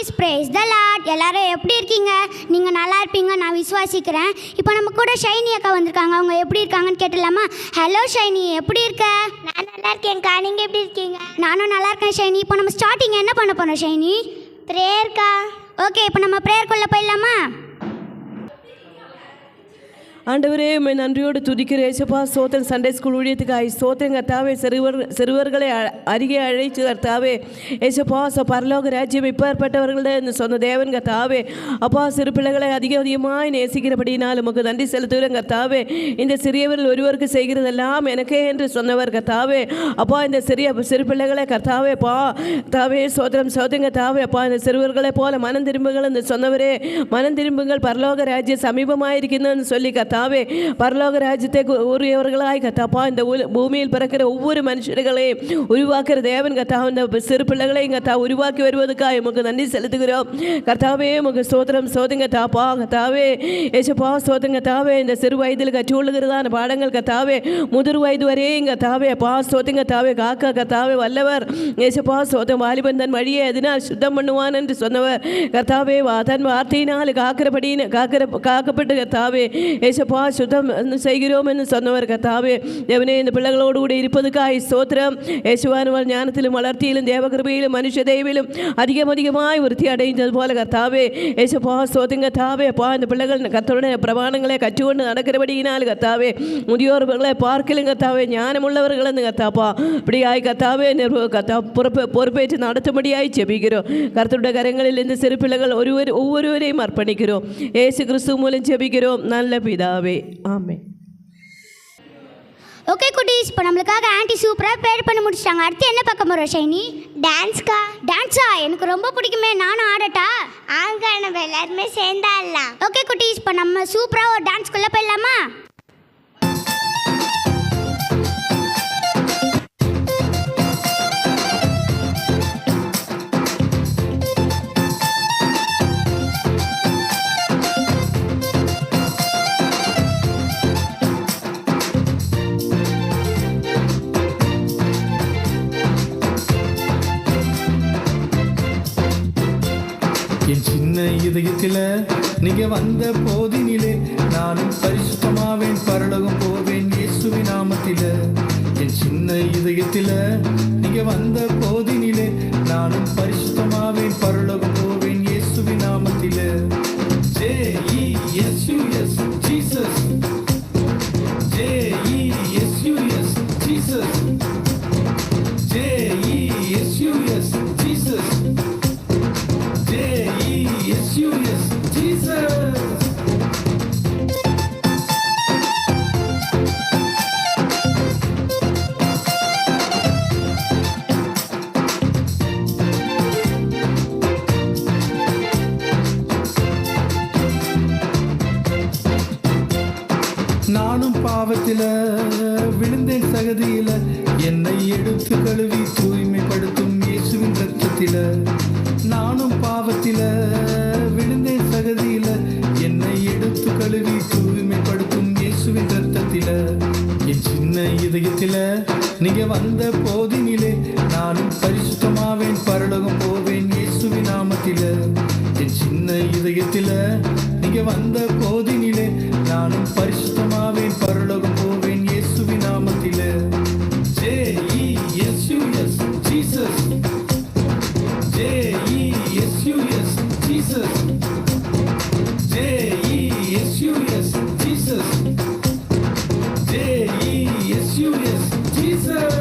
குட்டீஸ், praise the Lord. எல்லாரும் எப்படி இருக்கீங்க? நீங்கள் நல்லா இருப்பீங்க நான் விசுவாசிக்கிறேன். இப்போ நம்ம கூட ஷைனி அக்கா வந்திருக்காங்க. அவங்க எப்படி இருக்காங்கன்னு கேட்டலாமா? ஹலோ ஷைனி, எப்படி இருக்க? நான் நல்லா இருக்கேன்க்கா, நீங்கள் எப்படி இருக்கீங்க? நானும் நல்லா இருக்கேன் ஷைனி. இப்போ நம்ம ஸ்டார்டிங் என்ன பண்ண போகிறோம் ஷைனி? ப்ரேயர்க்கா. ஓகே, இப்போ நம்ம ப்ரேயர்க்குள்ளே போயிடலாமா? ஆண்டவரே, உம்மை நன்றியோடு துதிக்கிறேன் ஏசப்பா. சோத்திரம் சண்டே ஸ்கூல் ஊழியத்துக்காய் சோத்திரம் கர்த்தாவே. சிறுவர்களை அருகே அழைத்து கர்த்தாவே ஏசப்பா. பரலோக ராஜ்யம் இப்பேற்பட்டவர்களே சொன்ன தேவன் கர்த்தாவே. அப்பா, சிறு பிள்ளைகளை அதிகமாக நேசிக்கிறபடினால் உமக்கு நன்றி செலுத்துகிறேன் கர்த்தாவே. இந்த சிறியவர்கள் ஒருவருக்கு செய்கிறதெல்லாம் எனக்கே என்று சொன்னவர் கர்த்தாவே. அப்பா, இந்த சிறு பிள்ளைகளை கர்த்தாவே பா தாவே சோத்திரம் கர்த்தாவே. அப்பா, இந்த சிறுவர்களை போல மனம் திரும்புங்கள் என்று சொன்னவரே. மனம் திரும்புங்கள், பரலோக ராஜ்யம் சமீபமாயிருக்குன்னு சொல்லி கர்த்தாவே பரலோக ராஜ்யத்தை உரியவர்களாய் கர்த்தாப்பா இந்த பூமியில் பிறக்கிற ஒவ்வொரு மனுஷர்களையும் உருவாக்குற தேவன் கர்த்தாவே. இந்த சிறு பிள்ளைகளையும் கர்த்தா உருவாக்கி வருவதற்காக உமக்கு நன்றி செலுத்துகிறோம் கர்த்தாவே. உமக்கு சோத்திரம் கர்த்தாப்பா கர்த்தாவே ஏசப்பா. சோத்திரம் கர்த்தாவே. இந்த சிறு வயதில் கற்றுக்கொள்ளுகிறதான பாடங்கள் கர்த்தாவே முதிர் வயது வரையும் கர்த்தாவே அப்பா சோத்திரம் கர்த்தாவே காக்க கர்த்தாவே வல்லவர் ஏசப்பா. சோத்திரம் வாலிபன் தன் வழியை அதனால் சுத்தம் பண்ணுவான் என்று சொன்னவர் கர்த்தாவே. தன் வார்த்தையினால் காக்கப்பட்டு கர்த்தாவே ஏசப்பா சுத்தம் செய்கிறோம் என்று சொன்னவர் கர்த்தாவே. தேவனே, இந்த பிள்ளைகளோடு கூட இருப்பதுக்காய் ஸ்தோத்திரம் ஏசுவானவர். ஞானத்திலும் வளர்த்தியிலும் தேவகிருபையிலும் மனுஷ தெய்விலும் அதிகமாய் விருத்தி அடைந்தது போல கர்த்தாவே ஏசப்பா. ஸ்தோத்திரம் கர்த்தாவே. அப்பா, இந்த பிள்ளைகள் கர்த்தருடைய பிரமாணங்களை கற்றுக்கொண்டு நடக்கிறபடியினால் கர்த்தாவே முதியோர்களை பார்க்கலும் கர்த்தாவே ஞானமுள்ளவர்கள் என்று கர்த்தாப்பா இப்படியாய் கர்த்தாவே பொறுப்பேற்று நடத்தும்படியாய் ஜெபிக்கிறோம். கர்த்தருடைய கரங்களில் இந்த சிறு பிள்ளைகள் ஒவ்வொருவரையும் அர்ப்பணிக்கிறோம். ஏசு கிறிஸ்து மூலம் ஜெபிக்கிறோம் நல்ல பிதாவே, ஆமென். ஓகே குட்டீஸ், இப்போ நம்மளுக்காக ஆன்ட்டி சூப்பராக ப்ரேயர் பண்ணி முடிச்சிட்டாங்க. அடுத்து என்ன பார்க்க போகிறோம் ஷைனி? டான்ஸ்க்கா. டான்ஸா? எனக்கு ரொம்ப பிடிக்குமே, நானும் ஆடட்டா? ஆங்க, நம்ம எல்லாருமே சேர்ந்து ஆடலாம். ஓகே குட்டீஸ், இப்போ நம்ம சூப்பராக ஒரு டான்ஸ்குள்ளே போயிடலாமா? என் சின்ன இதயத்தில் நீங்க வந்த போதினிலே நானும் பரிசுத்தமாவேன், பரலோகம் போவேன் இயேசுவின் நாமத்தில. என் சின்ன இதயத்தில் நீங்க வந்த போதினிலே நானும் பரிசுத்தமாவேன், பரலோகம் போவேன் இயேசுவின் நாமத்தில. J-E-S-U-S Jesus, J-E-S-U-S Jesus, J-E-S-U-S Jesus, J-E-S-U-S Jesus. நானும் பாவத்தில விழுந்தேன் சகதியில, என்னை எடுத்து கழுவி தூய்மைப்படுத்தும் இயேசுவின் ரத்தத்தில. நானும் பாவத்தில விழுந்தேன் சகதியில, என்னை எடுத்து கழுவி தூய்மைப்படுத்தும் இயேசுவின் ரத்தத்தில. என் சின்ன இதயத்தில நீங்க வந்த போதினிலே நானும் பரிசுத்தமாவேன், பரலோகம் போவேன் இயேசுவின் நாமத்தில. என் சின்ன இதயத்தில நீங்க வந்த போதினிலே நானும் பரிசுத்தமாவேன், பரலோகம் போவேன் இயேசுவின் நாமத்தில. J-E-S-U-S Jesus, J-E-S-U-S Jesus, J-E-S-U-S Jesus, J-E-S-U-S Jesus.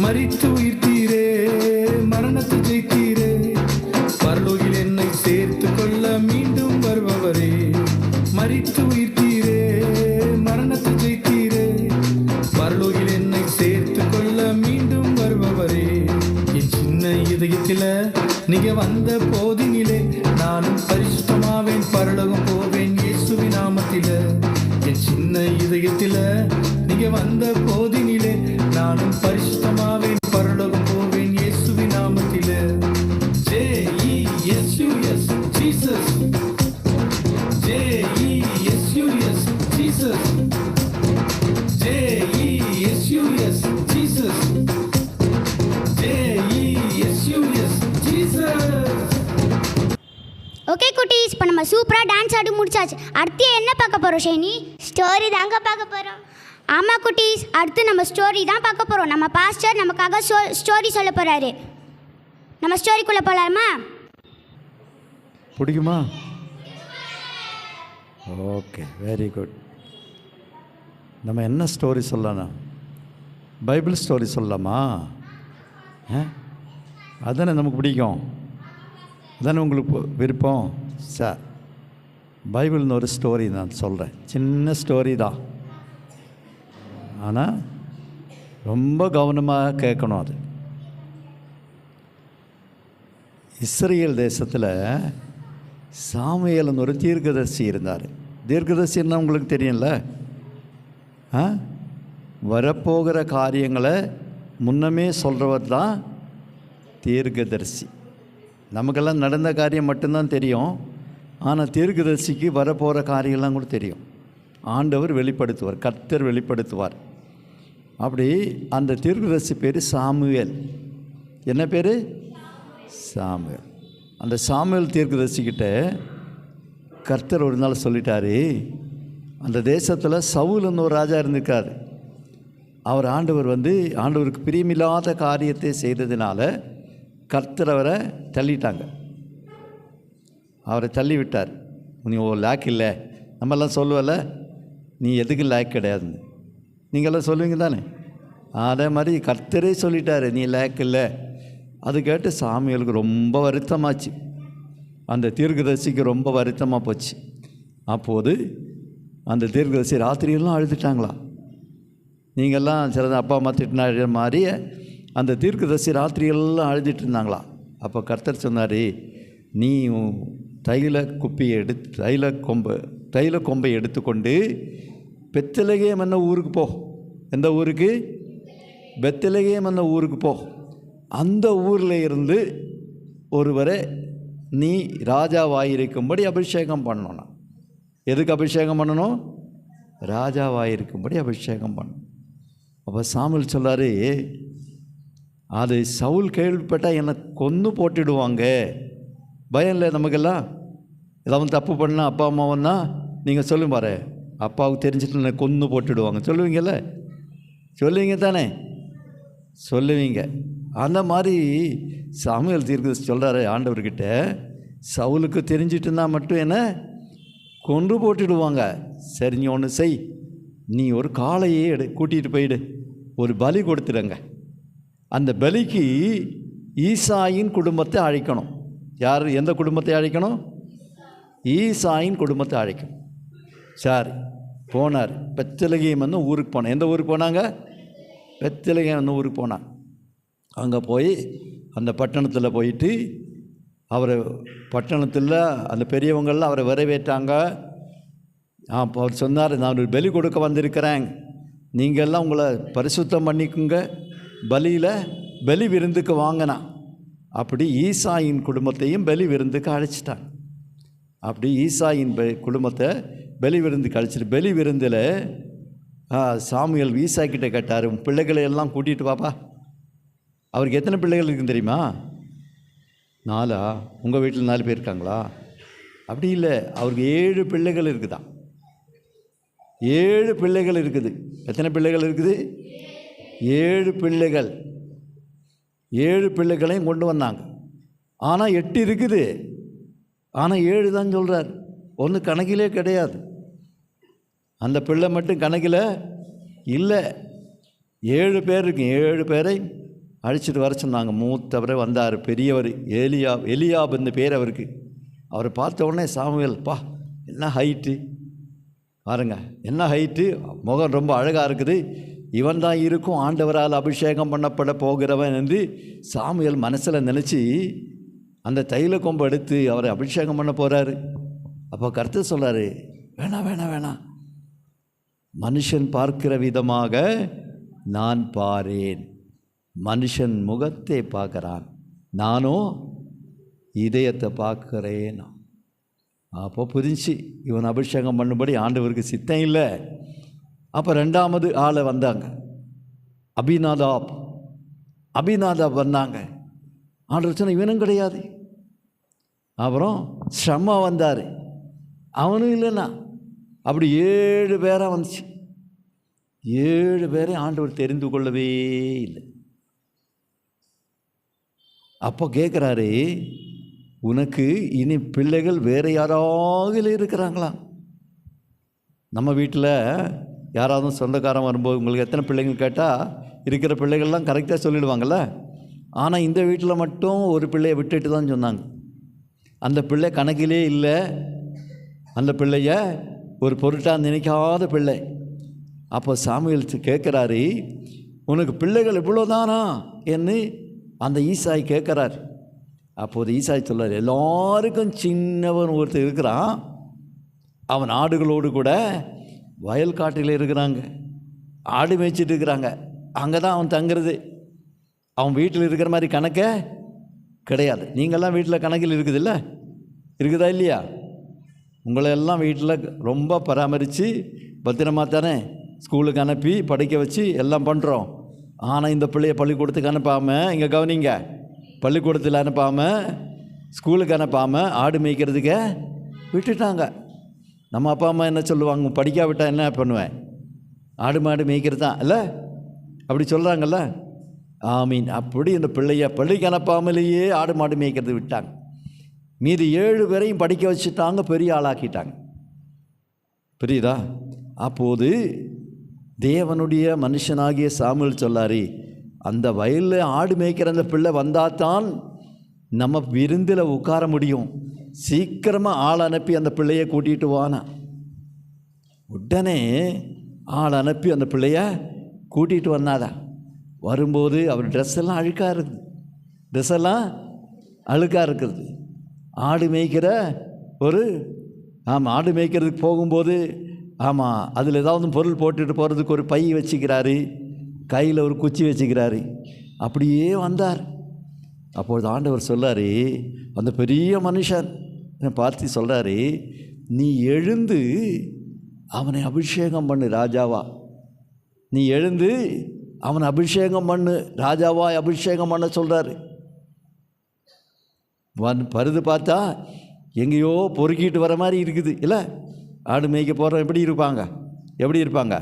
மரித்து உயிர்த்தீரே, மரணத்தை ஜெயித்தீரே, பரலோகில் என்னை சேர்த்து கொள்ள மீண்டும் வருபவரே. மரித்து உயிர்த்தீரே, மரணத்தை ஜெயித்தீரே, பரலோகில் என்னை சேர்த்து கொள்ள மீண்டும் வருபவரே. என் சின்ன இதயத்தில நீங்க வந்த போதினிலே நானும் பரிசுத்தமாவேன், பரலோகம் போவேன் இயேசுவின் நாமத்தில. என் சின்ன இதயத்தில நீங்க வந்த போதினிலே நானும் பரிசுத்தமாவேன், பரலோகம் போவேன் இயேசுவின் நாமத்தில. நம்ம சூப்பராக டான்ஸ் ஆடி முடிச்சாச்சு. அடுத்து என்ன பார்க்க போகிறோம் ஷைனி? ஸ்டோரி தாங்க பார்க்க போகிறோம். ஆமாம் குட்டீஸ், அடுத்து நம்ம ஸ்டோரி தான் பார்க்க போகிறோம். நம்ம பாஸ்டர் நமக்காக ஸ்டோரி சொல்ல போகிறாரு. நம்ம ஸ்டோரிக்குள்ளே போகலாமா? பிடிக்குமா? Okay, very good. நம்ம என்ன ஸ்டோரி சொல்லலாம்? பைபிள் ஸ்டோரி சொல்லலாமா? அதானே நமக்கு பிடிக்கும், அதானே உங்களுக்கு விருப்பம். சார், பைபிள்னு ஒரு ஸ்டோரி நான் சொல்கிறேன். சின்ன ஸ்டோரி தான், ஆனால் ரொம்ப கவனமாக கேட்கணும். அது இஸ்ரேல் தேசத்தில் சாமுவேல்னு ஒரு தீர்க்கதரிசி இருந்தார். தீர்க்கதரிசின்னா உங்களுக்கு தெரியும்ல, வரப்போகிற காரியங்களை முன்னமே சொல்கிறவர் தான் தீர்க்கதரிசி. நமக்கெல்லாம் நடந்த காரியம் மட்டும்தான் தெரியும், ஆனால் தீர்க்கதரிசிக்கு வரப்போகிற காரியம்லாம் கூட தெரியும். ஆண்டவர் வெளிப்படுத்துவார், கர்த்தர் வெளிப்படுத்துவார். அப்படி அந்த தீர்க்கதரிசி பேர் சாமுவேல். என்ன பேர்? சாமுவேல். அந்த சாமுவேல் தீர்க்கதரிசிக்கிட்ட கர்த்தர் ஒரு நாள் சொல்லிட்டாரு, அந்த தேசத்தில் சவுல்னு ஒரு ராஜா இருந்திருக்காரு. அவர் ஆண்டவருக்கு பிரியமில்லாத காரியத்தை செய்ததினால கர்த்தர் அவரை தள்ளிட்டாங்க. அவரை தள்ளி விட்டார். நீ ஓ லேக் இல்லை, நம்மெல்லாம் சொல்லுவல, நீ எதுக்கு லேக் கிடையாதுன்னு. நீங்கள்லாம் சொல்லுவீங்க தானே? அதே மாதிரி கர்த்தரே சொல்லிட்டாரு, நீ லேக் இல்லை. அது கேட்டு சாமுவேலுக்கு ரொம்ப வருத்தமாச்சு. அந்த தீர்க்கதரிசிக்கு ரொம்ப வருத்தமாக போச்சு. அப்போது அந்த தீர்க்கதரிசி ராத்திரியெல்லாம் அழுதுட்டாங்களா? நீங்கள்லாம் சிலது அப்பா அம்மா திட்டினா மாதிரி அந்த தீர்க்கதரிசி ராத்திரியெல்லாம் அழுதுட்டு இருந்தாங்களா? அப்போ கர்த்தர் சொன்னார், நீ தைல கொம்பை எடுத்துக்கொண்டு பெத்லகேம் என்ன ஊருக்கு போ. எந்த ஊருக்கு? பெத்லகேம் என்ன ஊருக்கு போ. அந்த ஊரில் இருந்து ஒருவரை நீ ராஜாவாயிருக்கும்படி அபிஷேகம் பண்ணணும். எதுக்கு அபிஷேகம் பண்ணணும்? ராஜாவாயிருக்கும்படி அபிஷேகம் பண்ணணும். அப்போ சாமுவேல் சொல்லார், அது சவுல் கேள்விப்பட்டால் என்னை கொன்று போட்டுடுவாங்க. பயம் இல்லை நமக்கெல்லாம். ஏதாவது தப்பு பண்ணால் அப்பா அம்மாவன்னா நீங்கள் சொல்லும் பாரு, அப்பாவுக்கு தெரிஞ்சிட்டு என்னை கொன்று போட்டுடுவாங்க சொல்லுவீங்கல்ல? சொல்லுவீங்க தானே? சொல்லுவீங்க. அந்த மாதிரி சாமுவேல் தீர்க்கதரிசி சொல்கிறாரு ஆண்டவர்கிட்ட, சவுலுக்கு தெரிஞ்சிட்டுனா மட்டும் என்ன கொன்று போட்டுடுவாங்க. சரி, நீ ஒன்று செய், நீ ஒரு காளையே கூட்டிகிட்டு போயிடு, ஒரு பலி கொடுத்துடுங்க. அந்த பலிக்கு ஈசாயின் குடும்பத்தை அழைக்கணும். யார்? எந்த குடும்பத்தை அழைக்கணும்? ஈசாயின் குடும்பத்தை அழைக்கணும். சரி, போனார். பெத்லகேம் ஊருக்கு போனார். எந்த ஊருக்கு போனாங்க? பெத்லகேம் ஊருக்கு போனாங்க. அங்கே போய் அந்த பட்டணத்தில் போயிட்டு பட்டணத்தில் அந்த பெரியவங்கள்லாம் அவரை வரவேற்றாங்க. அப்போ அவர் சொன்னார், நான் ஒரு பலி கொடுக்க வந்திருக்கிறேன், நீங்கள்லாம் உங்களை பரிசுத்தம் பண்ணிக்குங்க, பலி விருந்துக்கு வாங்கினா. அப்படி ஈசாயின் குடும்பத்தையும் பலி விருந்துக்கு அழைச்சிட்டாங்க. அப்படி ஈசாயின் குடும்பத்தை பலி விருந்துக்கு அழைச்சிட்டு, பலி விருந்தில் சாமுவேல் ஈசா கிட்டே கேட்டார், உன் பிள்ளைகளை எல்லாம் கூட்டிகிட்டு வாப்பா. அவருக்கு எத்தனை பிள்ளைகள் இருக்குன்னு தெரியுமா? 4. உங்கள் வீட்டில் 4 பேர் இருக்காங்களா? அப்படி இல்லை, அவருக்கு 7 பிள்ளைகள் இருக்குதான். 7 பிள்ளைகள் இருக்குது. எத்தனை பிள்ளைகள் இருக்குது? 7 பிள்ளைகள். 7 பிள்ளைகளையும் கொண்டு வந்தாங்க. ஆனால் 8 இருக்குது, ஆனால் 7 தான் சொல்கிறார். ஒன்று கணக்கிலே கிடையாது. அந்த பிள்ளை மட்டும் கணக்கில் இல்லை. 7 பேர் இருக்கு. 7 பேரை அழைச்சிட்டு வர சொன்னாங்க. மூத்தவரை வந்தார், பெரியவர் எலியாப்னு பேர் அவருக்கு. அவரை பார்த்த உடனே சாமுவேல், பா என்ன ஹைட்டு பாருங்க, என்ன ஹைட்டு, முகம் ரொம்ப அழகாக இருக்குது, இவன் தான் இருக்கும் ஆண்டவரால் அபிஷேகம் பண்ணப்பட போகிறவன் என்று சாமுவேல் மனசில் நினச்சி அந்த தைல கொம்பை எடுத்து அவரை அபிஷேகம் பண்ண போகிறாரு. அப்போ கர்த்தர் சொல்கிறாரு, வேணாம் வேணாம் வேணாம், மனுஷன் பார்க்கிற விதமாக நான் பாரேன். மனுஷன் முகத்தை பார்க்குறான், நானும் இதயத்தை பார்க்குறேன். அப்போ புரிஞ்சு இவன் அபிஷேகம் பண்ணும்படி ஆண்டவருக்கு சித்தம் இல்லை. அப்போ 2வது ஆளை வந்தாங்க, அபிநாதாப் வந்தாங்க. ஆண்டவர் சொன்ன இவனும் கிடையாது. அப்புறம் ஷம்மா வந்தார். அவனும் இல்லைன்னா அப்படி 7 பேராக வந்துச்சு. 7 பேரை ஆண்டவர் தெரிந்து கொள்ளவே இல்லை. அப்போ கேட்குறாரு, உனக்கு இனி பிள்ளைகள் வேறு யாராவது இருக்கிறாங்களா? நம்ம வீட்டில் யாராவது சொந்தக்காரன் வரும்போது உங்களுக்கு எத்தனை பிள்ளைங்கள் கேட்டால் இருக்கிற பிள்ளைகள்லாம் கரெக்டாக சொல்லிடுவாங்கள்ல. ஆனால் இந்த வீட்டில் மட்டும் ஒரு பிள்ளையை விட்டுட்டு தான் சொன்னாங்க. அந்த பிள்ளை கணக்கிலே இல்லை. அந்த பிள்ளைய ஒரு பொருட்டாக நினைக்காத பிள்ளை. அப்போ சாமுவேல் கேட்குறாரு, உனக்கு பிள்ளைகள் இவ்வளோதானா என்று அந்த ஈசாய் கேட்குறார். அப்போது ஈசாய் சொல்கிறார், எல்லாருக்கும் சின்னவன் ஒருத்தர் இருக்கிறான். அவன் ஆடுகளோடு கூட வயல் காட்டில் இருக்கிறாங்க, ஆடு மேய்ச்சிட்டு இருக்கிறாங்க. அங்கே தான் அவன் தங்குறது. அவன் வீட்டில் இருக்கிற மாதிரி கணக்கே கிடையாது. நீங்கள்லாம் வீட்டில் கணக்கில் இருக்குதுல்ல, இருக்குதா இல்லையா? உங்களையெல்லாம் வீட்டில் ரொம்ப பராமரித்து பத்திரமா தானே ஸ்கூலுக்கு அனுப்பி படிக்க வச்சு எல்லாம் பண்ணுறோம். ஆனால் இந்த பிள்ளைய பள்ளிக்கூடத்துக்கு அனுப்பாமல், இங்கே கவனிங்க, பள்ளிக்கூடத்தில் அனுப்பாமல், ஸ்கூலுக்கு அனுப்பாமல் ஆடு மேய்க்கிறதுக்கே விட்டுட்டாங்க. நம்ம அப்பா அம்மா என்ன சொல்லுவாங்க, படிக்காவிட்டால் என்ன பண்ணுவேன், ஆடு மாடு மேய்க்கிறது தான் இல்லை, அப்படி சொல்கிறாங்கல்ல. ஆமீன். அப்படி இந்த பிள்ளைய பள்ளிக்கு அனுப்பாமலேயே ஆடு மாடு மேய்க்கிறது விட்டாங்க. மீதி 7 பேரையும் படிக்க வச்சுட்டாங்க, பெரிய ஆளாக்கிட்டாங்க. புரியுதா? அப்போது தேவனுடைய மனுஷனாகிய சாமுவேல் சொல்லாரு, அந்த வயலில் ஆடு மேய்க்கிற அந்த பிள்ளை வந்தால் தான் நம்ம விருந்தில் உட்கார முடியும். சீக்கிரமாக ஆள் அனுப்பி அந்த பிள்ளையை கூட்டிகிட்டு வானா. உடனே ஆள் அனுப்பி அந்த பிள்ளைய கூட்டிகிட்டு வந்தாதா. வரும்போது அவர் ட்ரெஸ்ஸெல்லாம் அழுக்காக இருக்குது, ட்ரெஸ்ஸெல்லாம் அழுக்காக இருக்குது. ஆடு மேய்க்கிற ஆடு மேய்க்கிறதுக்கு போகும்போது அதில் ஏதாவது பொருள் போட்டுட்டு போகிறதுக்கு ஒரு பை வச்சுக்கிறாரு, கையில் ஒரு குச்சி வச்சுக்கிறாரு. அப்படியே வந்தார். அப்பொழுது ஆண்டவர் சொல்லார், அந்த பெரிய மனுஷன் பார்த்து சொல்கிறாரு, நீ எழுந்து அவனை அபிஷேகம் பண்ணு ராஜாவா. நீ எழுந்து அவனை அபிஷேகம் பண்ணு ராஜாவா, அபிஷேகம் பண்ண சொல்கிறாரு. பருது பார்த்தா எங்கேயோ பொறுக்கிட்டு வர மாதிரி இருக்குது இல்லை? ஆடு மேய்க்க போகிறோம் எப்படி இருப்பாங்க?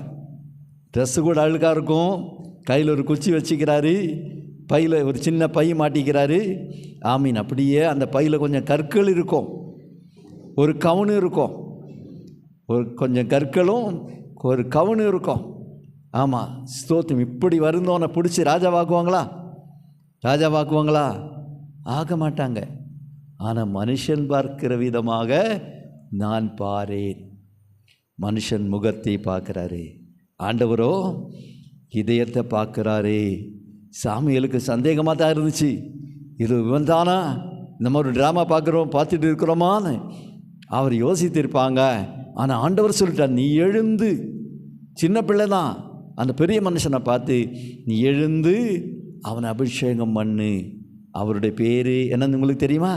ட்ரெஸ்ஸு கூட அழுக்காக இருக்கும், கையில் ஒரு குச்சி வச்சுக்கிறாரு, பையில் ஒரு சின்ன பை மாட்டிக்கிறாரு. ஆமீன். அப்படியே அந்த பையில் கொஞ்சம் கற்கள் இருக்கும், ஒரு கவுனு இருக்கும், கொஞ்சம் கற்களும் ஒரு கவுனு இருக்கும். ஆமாம், ஸ்தோத்திரம். இப்படி வருந்தோனை பிடிச்சி ராஜாவாக்குவாங்களா? ஆக மாட்டாங்க. ஆனால் மனுஷன் பார்க்கிற விதமாக நான் பாரேன். மனுஷன் முகத்தை பார்க்குறாரு, ஆண்டவரோ இதயத்தை பார்க்குறாரு. சாமுவேலுக்கு சந்தேகமாக தான் இருந்துச்சு, இது இவன் தானா, நம்ம ஒரு ட்ராமா பார்த்துட்டு இருக்கிறோமான்னு அவர் யோசித்திருப்பாங்க. ஆனால் ஆண்டவர் சொல்லிட்டார், நீ எழுந்து, சின்ன பிள்ளை தான், அந்த பெரிய மனுஷனை பார்த்து நீ எழுந்து அவனை அபிஷேகம் பண்ணு. அவருடைய பேர் என்னன்னு உங்களுக்கு தெரியுமா?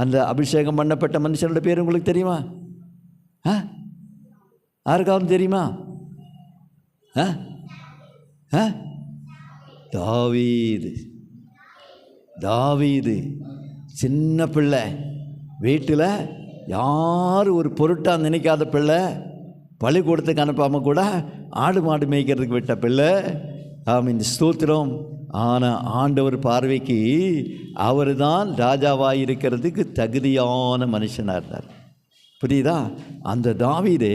அந்த அபிஷேகம் பண்ணப்பட்ட மனுஷனோட பேர் உங்களுக்கு தெரியுமா? யாருக்காவது தெரியுமா? தாவீது. சின்ன பிள்ளை, வீட்டில் யாரும் ஒரு பொருட்டாக நினைக்காத பிள்ளை, பள்ளிக்கூடத்துக்கு அனுப்பாமல் கூட ஆடு மாடு மேய்க்கிறதுக்கு விட்ட பிள்ளை. ஆமீன், ஸ்தோத்திரம். ஆனால் ஆண்டவர் பார்வைக்கு அவர் தான் ராஜாவாக இருக்கிறதுக்கு தகுதியான மனுஷனாக இருந்தார். புரியுதா? அந்த தாவீது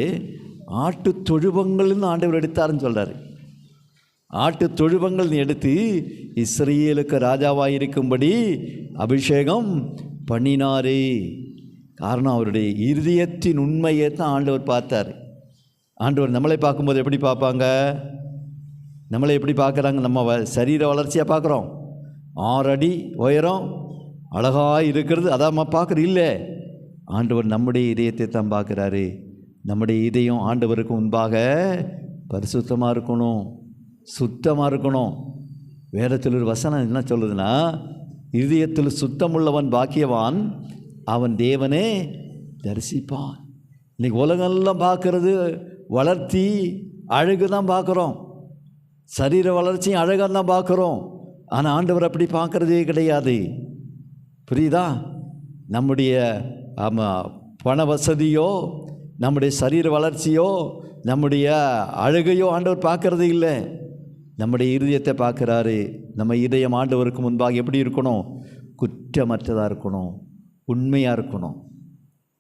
ஆட்டு தொழுவங்கள்னு ஆண்டவர் எடுத்தாருன்னு சொல்கிறார். ஆட்டு தொழுவங்கள் எடுத்து இஸ்ரேலுக்கு ராஜாவாக இருக்கும்படி அபிஷேகம் பண்ணினாரே. காரணம், அவருடைய இருதயத்தின் உண்மையை தான் ஆண்டவர் பார்த்தார். ஆண்டவர் நம்மளை பார்க்கும்போது எப்படி பார்ப்பாங்க? நம்மளை எப்படி பார்க்குறாங்க? நம்ம சரீர வளர்ச்சியாக பார்க்குறோம், 6 அடி உயரம், அழகாக இருக்கிறது, அதான் நம்ம பார்க்குறது இல்லை. ஆண்டவர் நம்முடைய இதயத்தை தான் பார்க்குறாரு. நம்முடைய இதயம் ஆண்டவருக்கு முன்பாக பரிசுத்தமாக இருக்கணும், சுத்தமாக இருக்கணும். வேதத்தில் ஒரு வசனம் என்ன சொல்லுதுன்னா, இதயத்தில் சுத்தமுள்ளவன் பாக்கியவான், அவன் தேவனே தரிசிப்பான். இன்றைக்கி உலகெல்லாம் பார்க்குறது வளர்த்தி அழகு தான் பார்க்குறோம், சரீர வளர்ச்சியும் அழகாக தான் பார்க்குறோம். ஆனால் ஆண்டவர் அப்படி பார்க்குறதே கிடையாது. புரியுதா? நம்முடைய பண வசதியோ நம்முடைய சரீர வளர்ச்சியோ நம்முடைய அழகையோ ஆண்டவர் பார்க்கறது இல்லை. நம்முடைய இருதயத்தை பார்க்குறாரு. நம்ம இதயம் ஆண்டவருக்கு முன்பாக எப்படி இருக்கணும்? குற்றமற்றதாக இருக்கணும், உண்மையாக இருக்கணும்.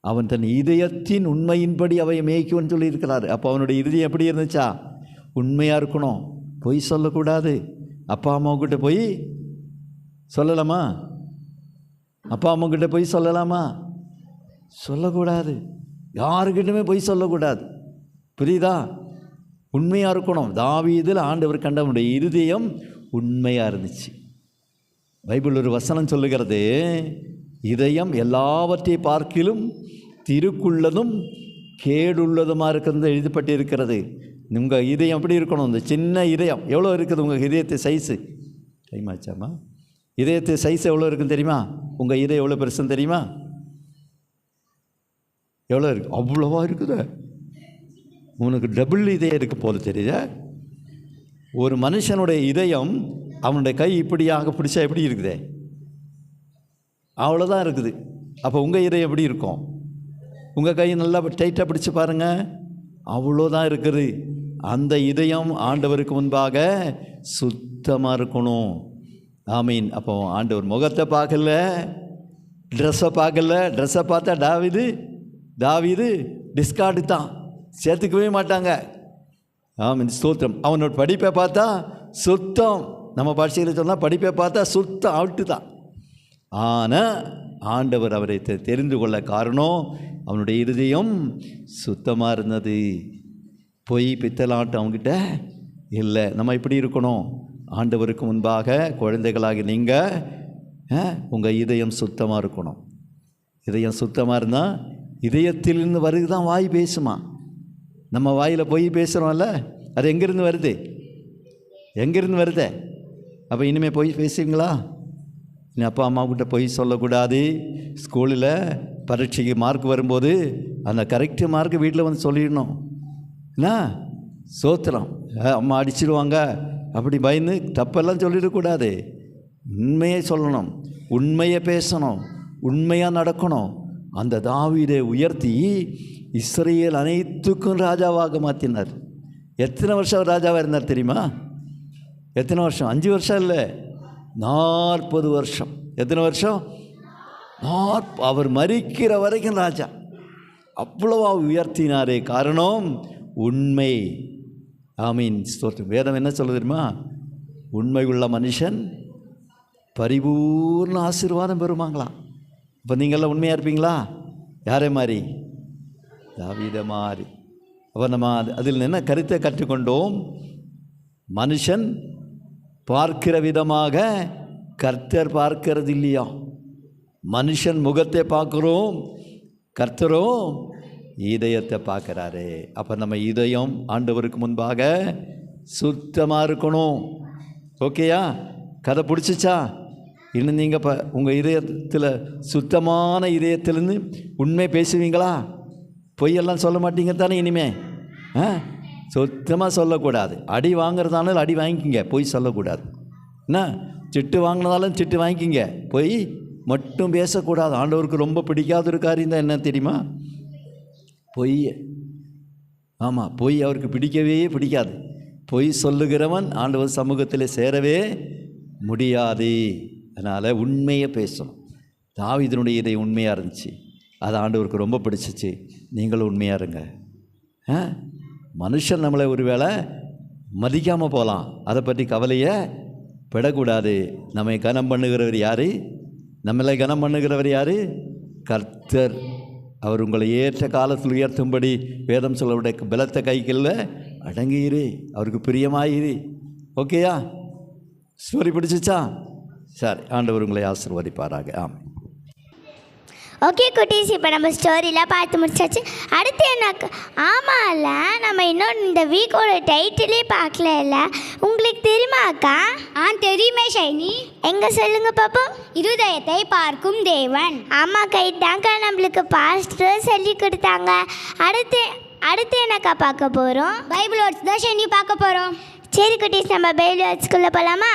அவன் தன் இதயத்தின் உண்மையின்படி அவை மேய்க்கும்னு சொல்லியிருக்கிறார். அப்போ அவனுடைய இருதயம் எப்படி இருந்துச்சா? உண்மையாக இருக்கணும், பொய் சொல்லக்கூடாது. அப்பா அம்மாவுக்கிட்ட போய் சொல்லலாமா? அப்பா அம்மாக்கிட்ட போய் சொல்லலாமா? சொல்லக்கூடாது. யாருக்கிட்டுமே போய் சொல்லக்கூடாது. புரியுதா? உண்மையாக இருக்கணும். தாவீதில் ஆண்டவர் கண்டவனுடைய இருதயம் உண்மையாக இருந்துச்சு. பைபிள் ஒரு வசனம் சொல்லுகிறது, இதயம் எல்லாவற்றை பார்க்கிலும் திருக்குள்ளதும் கேடுள்ளதுமாக இருக்கிறது எழுதப்பட்டிருக்கிறது. உங்கள் இதயம் எப்படி இருக்கணும்? இந்த சின்ன இதயம் எவ்வளோ இருக்குது? உங்கள் இதயத்தை சைஸு டைம் ஆச்சாமா? இதயத்தை சைஸ் எவ்வளோ இருக்குன்னு தெரியுமா? உங்கள் இதயம் எவ்வளோ பெருசுன்னு தெரியுமா? எவ்வளோ இருக்குது? அவ்வளோவா இருக்குது. உனக்கு டபுள் இதயம் இருக்குது போல தெரியுத. ஒரு மனுஷனுடைய இதயம் அவனுடைய கை இப்படியாக பிடிச்சா எப்படி இருக்குதே, அவ்வளோதான் இருக்குது. அப்போ உங்கள் இதயம் எப்படி இருக்கும்? உங்கள் கை நல்லா டைட்டாக பிடிச்சி பாருங்கள், அவ்வளோதான் இருக்குது. அந்த இதயம் ஆண்டவருக்கு முன்பாக சுத்தமாக இருக்கணும். ஆமீன். அப்போ ஆண்டவர் முகத்தை பார்க்கல, ட்ரெஸ்ஸை பார்க்கல. ட்ரெஸ்ஸை பார்த்தா தாவீது டிஸ்கார்டு தான், சேர்த்துக்கவே மாட்டாங்க. ஆமீன், ஸ்தோத்திரம். அவனோட படிப்பை பார்த்தா சுத்தம். நம்ம பாஷையில் சொன்னால் படிப்பை பார்த்தா சுத்தம், அவுட்டு தான். ஆனால் ஆண்டவர் அவரை தெரிந்து கொள்ள காரணம் அவனுடைய இருதயம் சுத்தமாக இருந்தது. பொய் பித்தலாட்டம் அவங்ககிட்ட இல்லை. நம்ம இப்படி இருக்கணும்? ஆண்டவருக்கு முன்பாக குழந்தைகளாகி நீங்கள் உங்கள் இதயம் சுத்தமாக இருக்கணும். இதயம் சுத்தமாக இருந்தால் இதயத்திலிருந்து வருது தான் வாய் பேசுமா. நம்ம வாயில் பொய் பேசுகிறோம்ல, அது எங்கேருந்து வருது? எங்கேருந்து வருது? அப்போ இனிமேல் பொய் பேசுவீங்களா? நீ அப்பா அம்மாக்கிட்ட பொய் சொல்லக்கூடாது. ஸ்கூலில் பரீட்சைக்கு மார்க் வரும்போது அந்த கரெக்டு மார்க்கு வீட்டில் வந்து சொல்லிடணும். என்ன சோத்திரம், அம்மா அடிச்சிடுவாங்க அப்படி பயந்து தப்பெல்லாம் சொல்லிடக்கூடாது. உண்மையை சொல்லணும், உண்மையை பேசணும், உண்மையாக நடக்கணும். அந்த தாவீதை உயர்த்தி இஸ்ரேல் அனைத்துக்கும் ராஜாவாக மாற்றினார். எத்தனை வருஷம் ராஜாவாக இருந்தார் தெரியுமா? எத்தனை வருஷம்? 5 வருஷம் இல்லை, 40 வருஷம். எத்தனை வருஷம்? அவர் மரிக்கிற வரைக்கும் ராஜா. அவ்வளவா உயர்த்தினாரே. காரணம் உண்மை. ஆமீன், ஸ்தோத்திரம். வேதம் என்ன சொல்லுது தெரியுமா? உண்மை உள்ள மனுஷன் பரிபூர்ண ஆசீர்வாதம் பெறுவாங்களாம். இப்போ நீங்கள்லாம் உண்மையாக இருப்பீங்களா? யாரே மாதிரி? தாவீதை மாதிரி. அப்போ நம்ம அதில் என்ன கருத்தை கற்றுக்கொண்டோம்? மனுஷன் பார்க்கிற விதமாக கர்த்தர் பார்க்கிறது இல்லையா? மனுஷன் முகத்தை பார்க்குறோம், கர்த்தரோ இதயத்தை பார்க்குறாரு. அப்போ நம்ம இதயம் ஆண்டவருக்கு முன்பாக சுத்தமாக இருக்கணும். ஓகேயா? கதை பிடிச்சிச்சா? இன்னும் நீங்கள் உங்கள் இதயத்தில் சுத்தமான இதயத்திலேருந்து உண்மை பேசுவீங்களா? பொய்யெல்லாம் சொல்ல மாட்டீங்க தானே இனிமே? சுத்தமாக சொல்லக்கூடாது. அடி வாங்குறதாலும் அடி வாங்கிக்கிங்க, பொய் சொல்லக்கூடாது. என்ன சிட்டு வாங்கினதாலும் சிட்டு வாங்கிக்கிங்க, பொய் மட்டும் பேசக்கூடாது. ஆண்டவருக்கு ரொம்ப பிடிக்காத ஒரு காரியம் தான் என்ன தெரியுமா? பொய். ஆமாம், பொய் அவருக்கு பிடிக்கவே பிடிக்காது. பொய் சொல்லுகிறவன் ஆண்டவர் சமூகத்தில் சேரவே முடியாது. அதனால் உண்மையை பேசணும். தாவீதினுடைய இதை உண்மையாக இருந்துச்சு, அது ஆண்டவருக்கு ரொம்ப பிடிச்சிச்சு. நீங்களும் உண்மையாக இருங்க. மனுஷன் நம்மளை ஒரு வேளை மதிக்காமல் போகலாம், அதை பற்றி கவலையை படக்கூடாது. நம்மை கனம் பண்ணுகிறவர் யார்? நம்மளை கனம் பண்ணுகிறவர் யார்? கர்த்தர். அவர் உங்களை ஏற்ற காலத்தில் உயர்த்தும்படி வேதம் சொல்லவுடைய பலத்த கைகளில் அடங்கியிரு, அவருக்கு பிரியமாயிரு. ஓகேயா? ஸ்டோரி பிடிச்சிச்சா? சரி, ஆண்டவர் உங்களை ஆசீர்வதிப்பாராக. ஆமாம். ஓகே குட்டீஸ், இப்போ நம்ம ஸ்டோரிலாம் பார்த்து முடிச்சாச்சு. அடுத்து எனக்கு ஆமாம்ல, நம்ம இன்னும் இந்த வீக்கோட டைட்டிலே பார்க்கல. உங்களுக்கு தெரியுமா அக்கா? தெரியுமே ஷைனி. எங்கே சொல்லுங்க பாப்போம். இருதயத்தை பார்க்கும் தேவன். ஆமாம், கைட்டாக்கா நம்மளுக்கு பாஸ்டர் சொல்லி கொடுத்தாங்க. அடுத்து என்னக்கா பார்க்க போகிறோம்? பைபிள் வேர்ட்ஸ் தான் ஷைனி பார்க்க போகிறோம். சரி குட்டீஸ், நம்ம பைபிள் வேர்ட்ஸ்குள்ளே போகலாமா?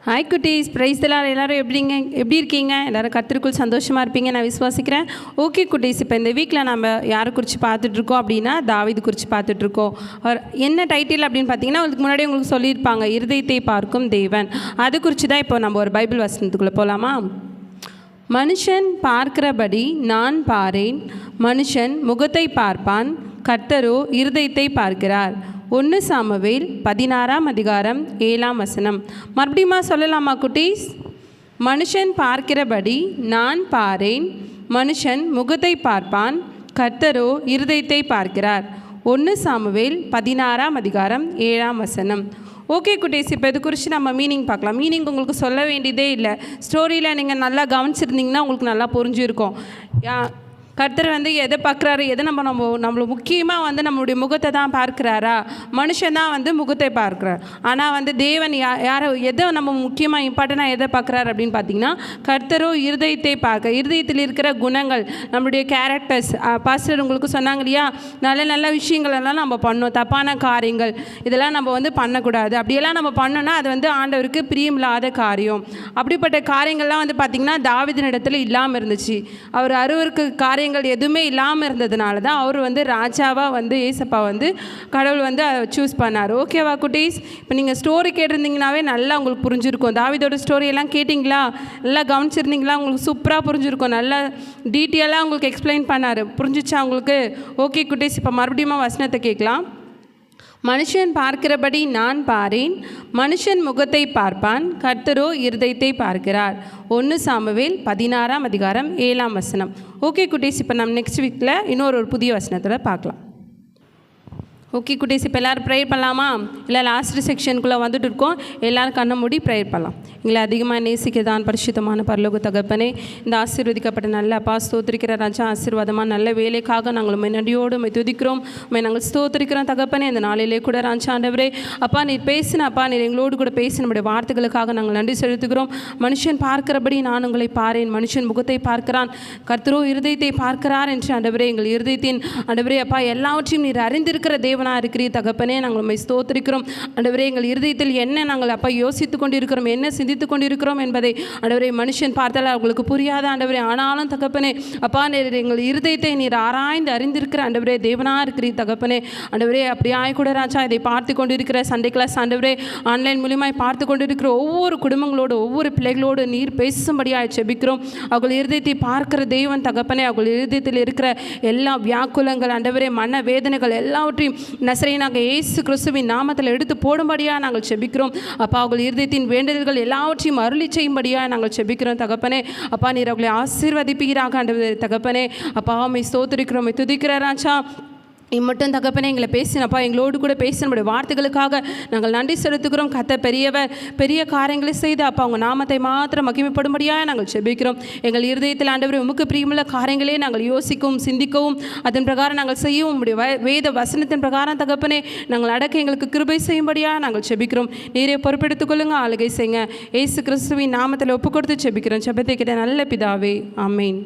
ஹாய் குட்டீஸ், பிரைஸ் எல்லோரும் எப்படி இருக்கீங்க? எல்லோரும் கர்த்தருக்குள் சந்தோஷமாக இருப்பீங்க நான் விசுவாசிக்கிறேன். ஓகே குட்டீஸ், இப்போ இந்த வீக்கில் நம்ம யாரை குறித்து பார்த்துட்ருக்கோம் அப்படின்னா தாவீது குறித்து பார்த்துட்ருக்கோம். அவர் என்ன டைட்டில் அப்படின்னு பார்த்தீங்கன்னா அதுக்கு முன்னாடி உங்களுக்கு சொல்லியிருப்பாங்க, இருதயத்தை பார்க்கும் தேவன். அது குறித்து தான் இப்போ நம்ம ஒரு பைபிள் வசனத்துக்குள்ளே போகலாமா? மனுஷன் பார்க்கிறபடி நான் பாரேன், மனுஷன் முகத்தை பார்ப்பான், கர்த்தரோ இருதயத்தை பார்க்கிறார். 1 சாமுவேல் 16:7. மறுபடியுமா சொல்லலாமா குட்டீஸ்? மனுஷன் பார்க்கிறபடி நான் பாரேன், மனுஷன் முகத்தை பார்ப்பான், கர்த்தரோ இருதயத்தை பார்க்கிறார். 1 சாமுவேல் 16:7. ஓகே குட்டீஸ், இப்போ இது குறித்து நம்ம மீனிங் பார்க்கலாம். மீனிங் உங்களுக்கு சொல்ல வேண்டியதே இல்லை. ஸ்டோரியில் நீங்கள் நல்லா கவனிச்சிருந்தீங்கன்னா உங்களுக்கு நல்லா புரிஞ்சிருக்கும். கர்த்தர் எதை பார்க்குறாரு, எதை நம்மளை முக்கியமாக நம்மளுடைய முகத்தை தான் பார்க்குறாரா? மனுஷன் தான் முகத்தை பார்க்குறார். ஆனால் தேவன் யாரை எதை நம்ம முக்கியமாக இம்பார்ட்டண்ட்டாக எதை பார்க்குறாரு அப்படின்னு பார்த்தீங்கன்னா கர்த்தரோ இருதயத்தை பார்க்க. இருதயத்தில் இருக்கிற குணங்கள், நம்மளுடைய கேரக்டர்ஸ். பாஸ்டர் உங்களுக்கு சொன்னாங்க இல்லையா, நல்ல நல்ல விஷயங்கள் எல்லாம் நம்ம பண்ணோம், தப்பான காரியங்கள் இதெல்லாம் நம்ம பண்ணக்கூடாது. அப்படியெல்லாம் நம்ம பண்ணோன்னா அது ஆண்டவருக்கு பிரியமில்லாத காரியம். அப்படிப்பட்ட காரியங்கள்லாம் பார்த்திங்கன்னா தாவீதின் இடத்துல இல்லாமல் இருந்துச்சு. அவர் அருவருக்கு காரியங்கள் எதுவுமே இல்லாமல் இருந்ததுனால தான் அவர் ராஜாவாக ஏசப்பா கடவுள் சூஸ் பண்ணார். ஓகேவா குட்டீஸ்? இப்போ நீங்கள் ஸ்டோரி கேட்டிருந்தீங்கன்னாவே நல்லா உங்களுக்கு புரிஞ்சிருக்கும். தாவீதோட ஸ்டோரியெல்லாம் கேட்டிங்களா? நல்லா கவனிச்சிருந்தீங்களா? உங்களுக்கு சூப்பராக புரிஞ்சிருக்கும். நல்லா டீட்டெயிலாக உங்களுக்கு எக்ஸ்பிளைன் பண்ணார். புரிஞ்சிச்சா உங்களுக்கு? ஓகே குட்டீஸ், இப்போ மறுபடியும் வசனத்தை கேட்கலாம். மனுஷன் பார்க்கிறபடி நான் பாரேன், மனுஷன் முகத்தை பார்ப்பான், கர்த்தரோ இருதயத்தை பார்க்கிறார். 1 சாமுவேல் 16:7. ஓகே குட்டீஸ், இப்போ நம்ம நெக்ஸ்ட் வீக்கில் இன்னொரு புதிய வசனத்தில் பார்க்கலாம். ஓகே குட்டீஸ், இப்போ எல்லோரும் ப்ரேயர் பண்ணலாமா? இல்லை லாஸ்ட் செக்ஷனுக்குள்ளே வந்துட்டு இருக்கோம். எல்லோரும் கண்ணை மூடி ப்ரேயர் பண்ணலாம். எங்களை அதிகமாக நேசிக்கதான் பரிசுத்தமான பரலோக தகப்பனே, இந்த ஆசீர்வதிக்கப்பட்ட நல்ல அப்பா ஸ்தோத்திரிக்கிற ராஜா, ஆசீர்வாதமாக நல்ல வேலைக்காக நாங்கள் நன்றியோடு துதிக்கிறோம். நாங்கள் ஸ்தோத்திரிக்கிறோம் தகப்பனே. இந்த நாளிலே கூட ராஜா ஆண்டவரே அப்பா நீர் பேசின அப்பா நீர் எங்களோடு கூட பேசி நம்முடைய வார்த்தைகளுக்காக நாங்கள் நன்றி செலுத்துகிறோம். மனுஷன் பார்க்கிறபடி நான் உங்களை பாரேன், மனுஷன் முகத்தை பார்க்கிறான், கர்த்தரோ இருதயத்தை பார்க்கிறார் என்று ஆண்டவரே எங்கள் இருதயத்தின் ஆண்டவரே அப்பா எல்லாவற்றையும் நீர் அறிந்திருக்கிற தேவனாக இருக்கிறீர் தகப்பனே. நாங்கள் உண்மை ஸ்தோத்திரிக்கிறோம் ஆண்டவரே. எங்கள் இருதயத்தில் என்ன நாங்கள் அப்பா யோசித்து கொண்டிருக்கிறோம், என்ன சிந்தித்து கொண்டிருக்கிறோம் என்பதை ஆண்டவரே மனுஷன் பார்த்தால் அவங்களுக்கு புரியாத ஆண்டவரே. ஆனாலும் தகப்பனே அப்பா நீர் எங்கள் இருதயத்தை நீர் ஆராய்ந்து அறிந்திருக்கிற ஆண்டவரே தேவனாக இருக்கிறீர் தகப்பனே. ஆண்டவரே அப்படியாய் கூட ராஜா இதை பார்த்து கொண்டிருக்கிற சண்டே கிளாஸ் ஆண்டவரே ஆன்லைன் மூலியமாய் பார்த்து கொண்டிருக்கிற ஒவ்வொரு குடும்பங்களோடு ஒவ்வொரு பிள்ளைகளோடு நீர் பேசும்படியாக செபிக்கிறோம். அவர்கள் இருதயத்தை பார்க்கிற தேவன் தகப்பனே. அவர்கள் இருதயத்தில் இருக்கிற எல்லா வியாக்குலங்கள் ஆண்டவரே மன வேதனைகள் எல்லாவற்றையும் நசரேயனாக இயேசு கிறிஸ்துவின் நாமத்தில் எடுத்து போடும்படியாக நாங்கள் செபிக்கிறோம். அப்பா அவர்கள் இருதயத்தின் வேண்டுதல்கள் எல்லாவற்றையும் அருளி செய்யும்படியாக நாங்கள் செபிக்கிறோம் தகப்பனே. அப்பா நீர் அவர்களை ஆசீர்வதிப்பீராக ஆண்டவரே தகப்பனே. அப்பா உம்மை ஸ்தோத்திரிக்கிறோம், துதிக்கிற ராஜா. மட்டும் தகப்பனே எங்களை பேசினப்பா, எங்களோடு கூட பேசி நம்முடைய வார்த்தைகளுக்காக நாங்கள் நன்றி செலுத்துகிறோம். கர்த்தர் பெரியவர், பெரிய காரியங்களை செய்து அப்பா அவங்க நாமத்தை மாத்திரம் மகிமைப்படும்படியாக நாங்கள் செபிக்கிறோம். எங்கள் இருதயத்தில் ஆண்டவரே உமக்கு பிரியமுள்ள காரியங்களே நாங்கள் யோசிக்கவும் சிந்திக்கவும் அதன் பிரகாரம் நாங்கள் செய்யவும் உம்முடைய வேத வசனத்தின் பிரகாரம் தகப்பனே நாங்கள் அடக்க எங்களுக்கு கிருபை செய்யும்படியாக நாங்கள் செபிக்கிறோம். நீரே பொறுப்பெடுத்துக் கொள்ளுங்க, ஆளுகை செய்யுங்க. இயேசு கிறிஸ்துவின் நாமத்தில் ஒப்பு கொடுத்து செபிக்கிறோம். செபத்தை கிட்ட நல்ல பிதாவே, ஆமேன்.